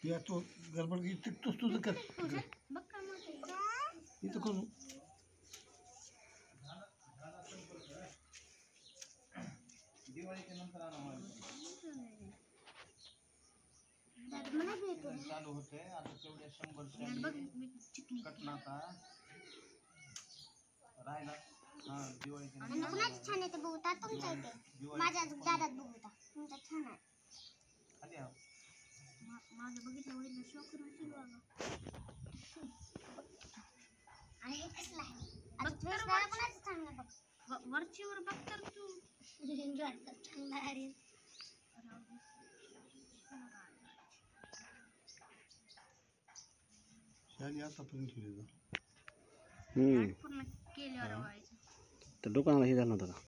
या तो गडबड तोच तुझं कर इथं करू दिवाळीच्या नंतर चालू होते आता तेवढ्या 100 कटनाचा राहिला हा दिवाळीच्या कुणाच छान आहे ते बघूता तुमच्या इथे माझ्या दादात बघूता तुमचा छान आहे खाली माझं बघितलं वहिला शॉक करून शिकवा आहे कसला आहे कोणाचं चांगलं बघ वरचीवर बघ तर तू चांगला आहे शाली आतापर्यंत ठेवली पूर्ण केल्यावर व्हायचं तर दुकानाला हे झालं नव्हतं का